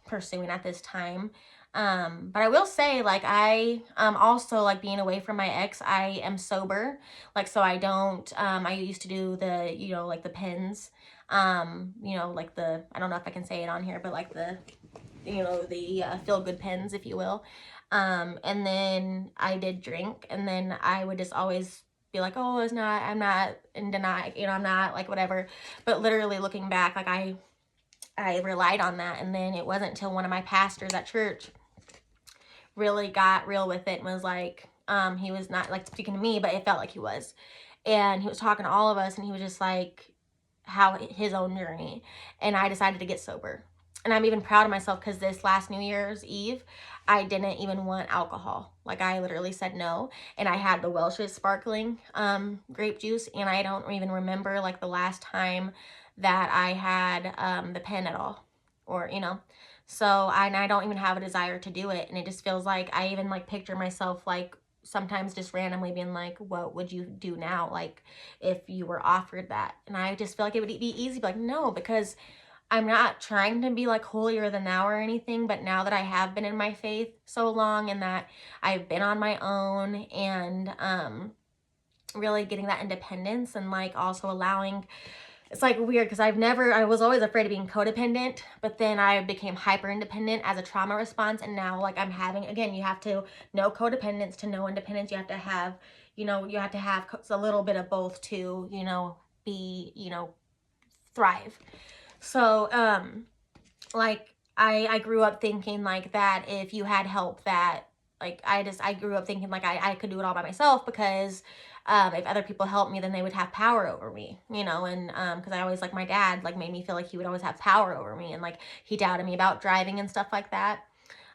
pursuing at this time. But I will say, like, I also, like, being away from my ex, I am sober, like, so I don't, I used to do the, you know, like the pins, you know, like the, I don't know if I can say it on here, but like the, you know, the feel good pins, if you will. And then I did drink, and then I would just always be like, oh, I'm not in denial, you know, I'm not like whatever. But literally looking back, like I relied on that. And then it wasn't until one of my pastors at church really got real with it and was like, he was not like speaking to me, but it felt like he was. And he was talking to all of us, and he was just like, how his own journey. And I decided to get sober. And I'm even proud of myself because this last New Year's Eve, I didn't even want alcohol. Like I literally said no. And I had the Welch's sparkling grape juice. And I don't even remember like the last time that I had the pen at all. Or, you know. So I don't even have a desire to do it. And it just feels like I even like picture myself like sometimes just randomly being like, what would you do now? Like if you were offered that. And I just feel like it would be easy, but like, no, because I'm not trying to be like holier than thou or anything, but now that I have been in my faith so long and that I've been on my own and really getting that independence and like also allowing, it's like weird because I was always afraid of being codependent, but then I became hyper independent as a trauma response. And now like I'm having, again, you have to know codependence to know independence. You have to have, you know, you have to have a little bit of both to, you know, be, you know, thrive. So, like I grew up thinking like that if you had help that, like I grew up thinking like I could do it all by myself because if other people helped me, then they would have power over me, you know, and because I always, like, my dad like made me feel like he would always have power over me, and like he doubted me about driving and stuff like that.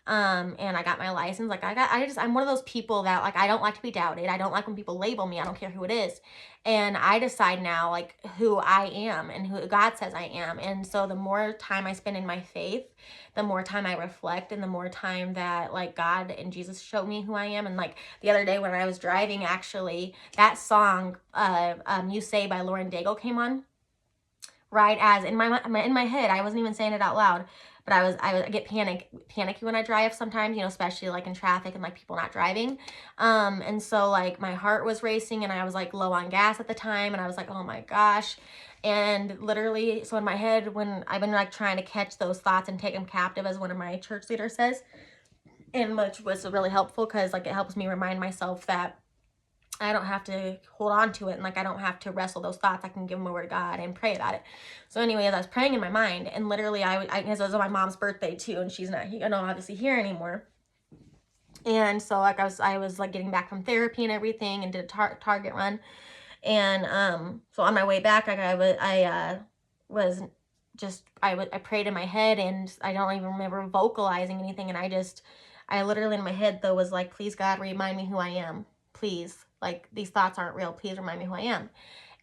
And I got my license. Like I'm one of those people that like I don't like to be doubted. I don't like when people label me. I don't care who it is. And I decide now like who I am and who God says I am. And so the more time I spend in my faith, the more time I reflect, and the more time that like God and Jesus show me who I am. And like the other day when I was driving, actually, that song You Say by Lauren Daigle came on right as in my head. I wasn't even saying it out loud, but I get panicky when I drive sometimes, you know, especially like in traffic and like people not driving. And so like my heart was racing, and I was like low on gas at the time, and I was like, oh my gosh. And literally, so in my head, when I've been like trying to catch those thoughts and take them captive, as one of my church leaders says, and which was really helpful because like it helps me remind myself that I don't have to hold on to it, and like I don't have to wrestle those thoughts. I can give them over to God and pray about it. So anyway, as I was praying in my mind, and literally because it was my mom's birthday too, and she's not, you know, obviously here anymore. And so like I was like getting back from therapy and everything, and did a Target run. And so on my way back, like I prayed in my head, and I don't even remember vocalizing anything. And I literally in my head though was like, please God, remind me who I am. Please, like these thoughts aren't real. Please remind me who I am.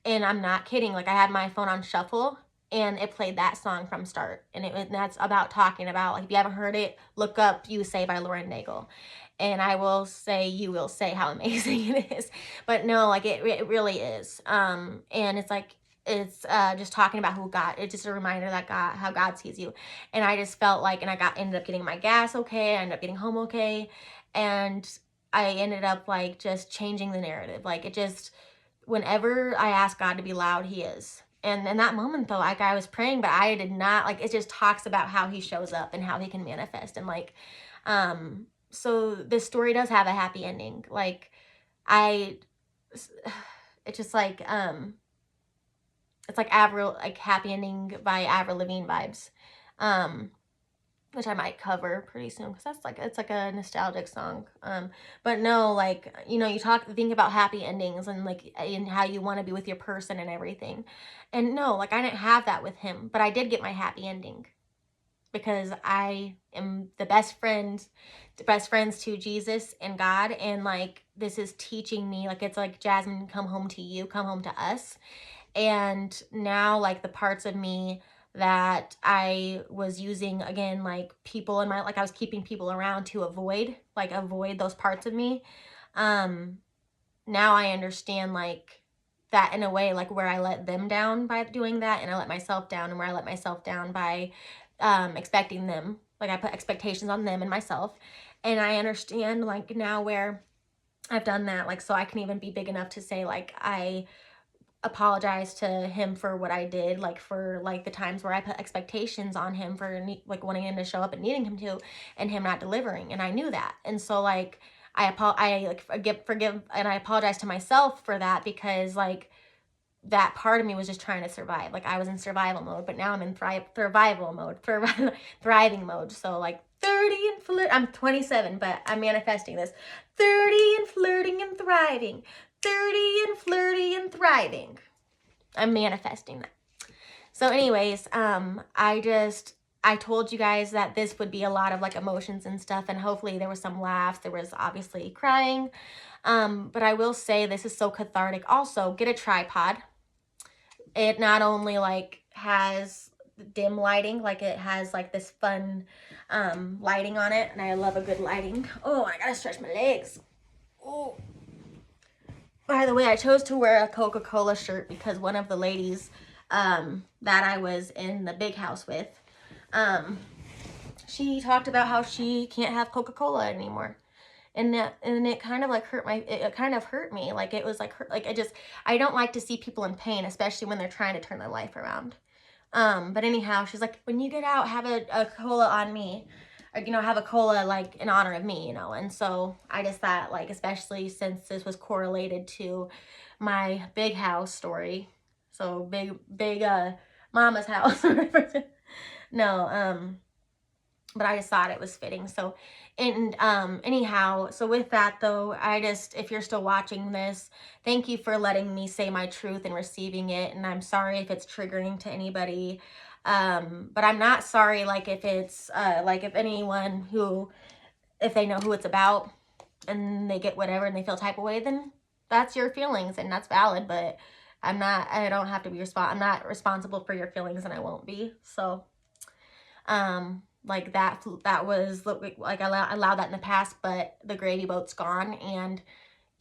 And I'm not kidding. Like I had my phone on shuffle, and it played that song from start. And that's about talking about, like, if you haven't heard it, look up You Say by Lauren Daigle. And I will say, you will say how amazing it is. But no, like it really is. And it's like, it's just talking about who God, it's just a reminder that God, how God sees you. And I just felt like, and ended up getting my gas okay. I ended up getting home okay. And I ended up like just changing the narrative. Like it just, whenever I ask God to be loud, he is. And in that moment though, like I was praying, but I did not, like, it just talks about how he shows up and how he can manifest. And like, so this story does have a happy ending. Like it's just like, it's like Avril, like Happy Ending by Avril Lavigne vibes. Which I might cover pretty soon because it's like a nostalgic song. But no, like, you know, think about happy endings and like and how you want to be with your person and everything. And no, like I didn't have that with him, but I did get my happy ending because I am the best friends to Jesus and God. And like, this is teaching me, like, it's like, Jasmine, come home to you, come home to us. And now like the parts of me that I was using, again, like people in my, like I was keeping people around to avoid those parts of me. Now I understand like that in a way, like where I let them down by doing that, and I let myself down, and where I let myself down by expecting them, like I put expectations on them and myself. And I understand like now where I've done that, like so I can even be big enough to say like I apologize to him for what I did, like for like the times where I put expectations on him for like wanting him to show up and needing him to, and him not delivering, and I knew that. And so like I like forgive and I apologize to myself for that, because like that part of me was just trying to survive. Like I was in survival mode, but now I'm in survival mode, thriving mode. So like 30 and I'm 27, but I'm manifesting this. 30 and flirting and thriving. 30 and flirty and thriving. I'm manifesting that. So anyways, I told you guys that this would be a lot of like emotions and stuff, and hopefully there was some laughs. There was obviously crying. But I will say this is so cathartic. Also, get a tripod. It not only like has dim lighting, like it has like this fun lighting on it, and I love a good lighting. Oh, I gotta stretch my legs. Oh. By the way, I chose to wear a Coca-Cola shirt because one of the ladies that I was in the big house with, she talked about how she can't have Coca-Cola anymore. And it kind of like it kind of hurt me. Like it was like, I don't like to see people in pain, especially when they're trying to turn their life around. But anyhow, she's like, when you get out, have a cola on me. Or, have a cola like in honor of me, And so I just thought, like, especially since this was correlated to my big house story. So big mama's house. No, but I just thought it was fitting. So, and anyhow, so with that though, if you're still watching this, thank you for letting me say my truth and receiving it. And I'm sorry if it's triggering to anybody. But I'm not sorry, like if it's, like if anyone if they know who it's about and they get whatever and they feel type of way, then that's your feelings and that's valid. But I don't have to be I'm not responsible for your feelings, and I won't be. So, like that was like I allowed that in the past, but the gravy boat's gone, and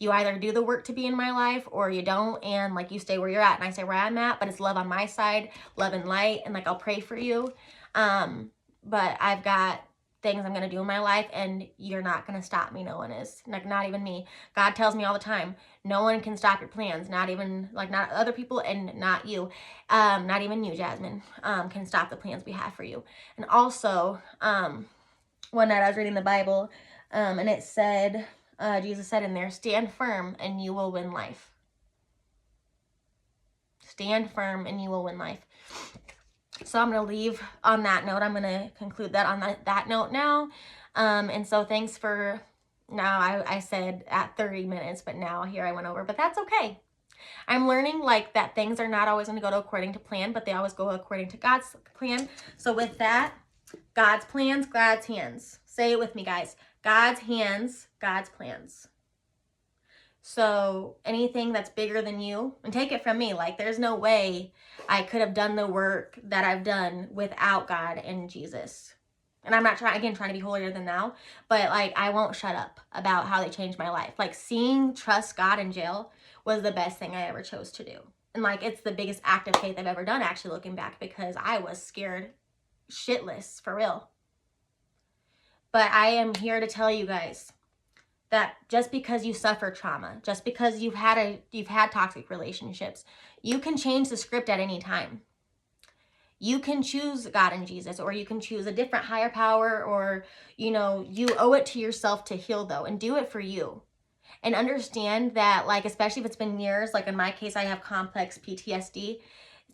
you either do the work to be in my life or you don't, and like you stay where you're at and I stay where I'm at, but it's love on my side, love and light, and like I'll pray for you. But I've got things I'm going to do in my life, and you're not going to stop me. No one is, like not even me. God tells me all the time, no one can stop your plans, not even like not other people, and not you, not even you, Jasmine, can stop the plans we have for you. And also, one night I was reading the Bible, and it said, Jesus said in there, stand firm and you will win life. Stand firm and you will win life. So I'm going to leave on that note. I'm going to conclude that on that note now. And so thanks for, now I said at 30 minutes, but now here I went over, but that's okay. I'm learning like that things are not always going to go according to plan, but they always go according to God's plan. So with that, God's plans, God's hands. Say it with me, guys. God's hands, God's plans. So anything that's bigger than you, and take it from me, like there's no way I could have done the work that I've done without God and Jesus. And I'm not trying to be holier than thou, but like I won't shut up about how they changed my life. Like seeing Trust God in jail was the best thing I ever chose to do. And like it's the biggest act of faith I've ever done, actually, looking back, because I was scared shitless, for real. But I am here to tell you guys that just because you suffer trauma, just because you've had toxic relationships, you can change the script at any time. You can choose God and Jesus, or you can choose a different higher power, or, you owe it to yourself to heal though, and do it for you. And understand that, like, especially if it's been years, like in my case, I have complex PTSD.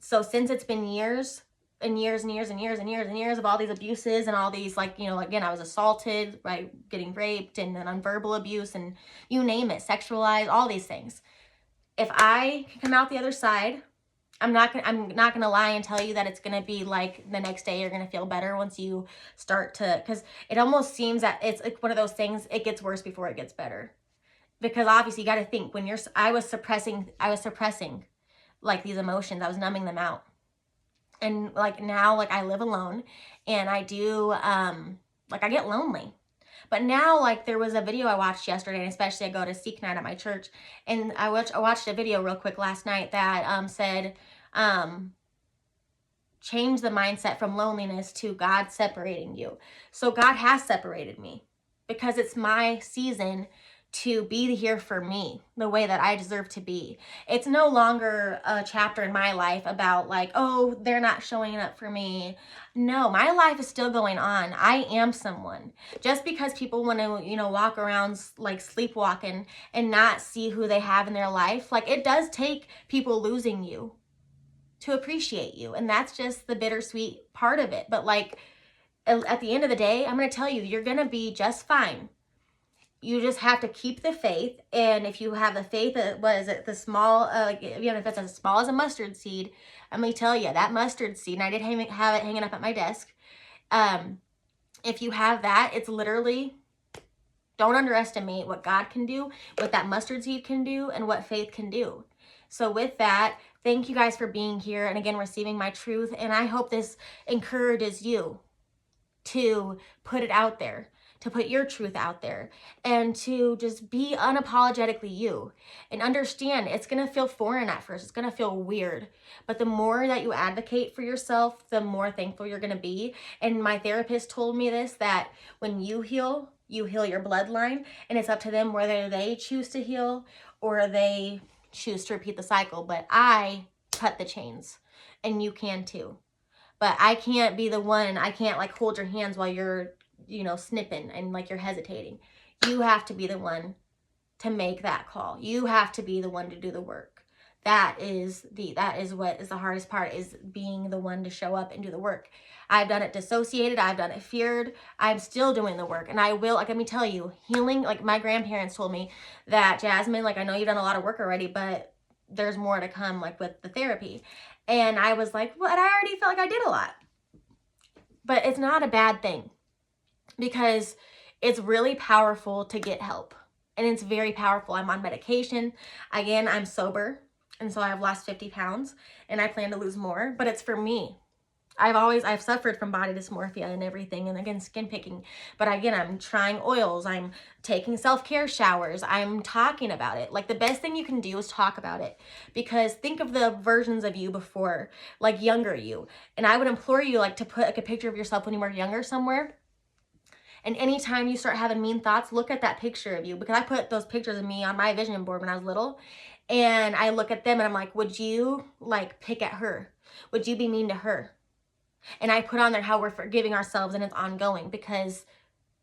So since it's been years and years and years and years and years and years of all these abuses and all these, like, again, I was assaulted, right, getting raped, and then verbal abuse, and you name it, sexualized, all these things. If I can come out the other side, I'm not gonna lie and tell you that it's gonna be like the next day you're gonna feel better once you start to, because it almost seems that it's like one of those things, it gets worse before it gets better. Because obviously you got to think, I was suppressing like these emotions, I was numbing them out. And like now, like I live alone and I do, like I get lonely. But now, like there was a video I watched yesterday, and especially I go to Seek Night at my church, and I watched a video real quick last night that said, change the mindset from loneliness to God separating you. So God has separated me because it's my season to be here for me the way that I deserve to be. It's no longer a chapter in my life about like, oh, they're not showing up for me. No, my life is still going on. I am someone. Just because people want to, you know, walk around like sleepwalking and not see who they have in their life, like it does take people losing you to appreciate you. And that's just the bittersweet part of it. But like at the end of the day, I'm going to tell you, you're going to be just fine. You just have to keep the faith. And if you have the faith, what is it, the small, you know, if it's as small as a mustard seed, let me tell you, that mustard seed, and I did have it hanging up at my desk. If you have that, it's literally, don't underestimate what God can do, what that mustard seed can do, and what faith can do. So with that, thank you guys for being here and again, receiving my truth. And I hope this encourages you to put it out there, to put your truth out there, and to just be unapologetically you. And understand it's going to feel foreign at first. It's going to feel weird. But the more that you advocate for yourself, the more thankful you're going to be. And my therapist told me this, that when you heal your bloodline, and it's up to them whether they choose to heal or they choose to repeat the cycle. But I cut the chains, and you can too. But I can't be the one, I can't like hold your hands while you're, you know, snipping and like you're hesitating. You have to be the one to make that call. You have to be the one to do the work. That is what is the hardest part, is being the one to show up and do the work. I've done it dissociated. I've done it feared. I'm still doing the work. And I will, like, let me tell you, healing, like my grandparents told me that, Jasmine, like I know you've done a lot of work already, but there's more to come, like with the therapy. And I was like, what? I already felt like I did a lot. But it's not a bad thing, because it's really powerful to get help. And it's very powerful. I'm on medication. Again, I'm sober. And so I've lost 50 pounds and I plan to lose more, but it's for me. I've suffered from body dysmorphia and everything, and again, skin picking. But again, I'm trying oils. I'm taking self-care showers. I'm talking about it. Like the best thing you can do is talk about it, because think of the versions of you before, like younger you. And I would implore you like to put like a picture of yourself when you were younger somewhere. And anytime you start having mean thoughts, look at that picture of you, because I put those pictures of me on my vision board when I was little, and I look at them and I'm like, would you like pick at her? Would you be mean to her? And I put on there how we're forgiving ourselves, and it's ongoing, because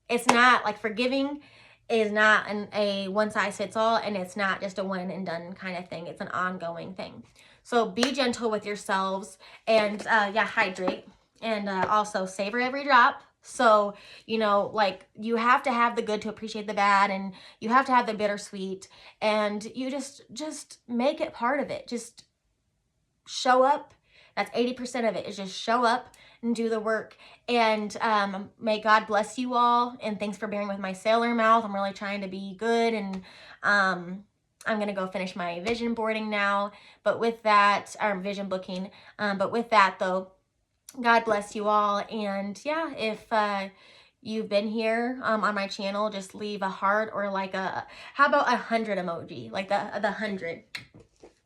it's not like forgiving is not a one size fits all, and it's not just a one and done kind of thing. It's an ongoing thing. So be gentle with yourselves, and yeah, hydrate, and also savor every drop. So, you know, like you have to have the good to appreciate the bad, and you have to have the bittersweet, and you just make it part of it. Just show up. That's 80% of it, is just show up and do the work. And may God bless you all. And thanks for bearing with my sailor mouth. I'm really trying to be good. And I'm going to go finish my vision boarding now. But with that, or vision booking. But with that, though, God bless you all. And yeah, if you've been here on my channel, just leave a heart, or like how about 100 emoji? Like the 100.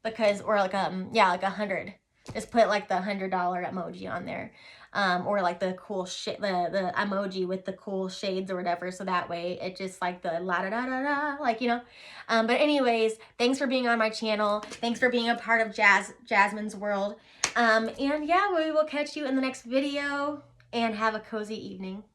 Because, or like, yeah, like 100. Just put like the $100 emoji on there, or like the cool shit, the emoji with the cool shades or whatever. So that way it just like the la da da da da, like, you know. But anyways, thanks for being on my channel. Thanks for being a part of Jasmine's world. And yeah, we will catch you in the next video, and have a cozy evening.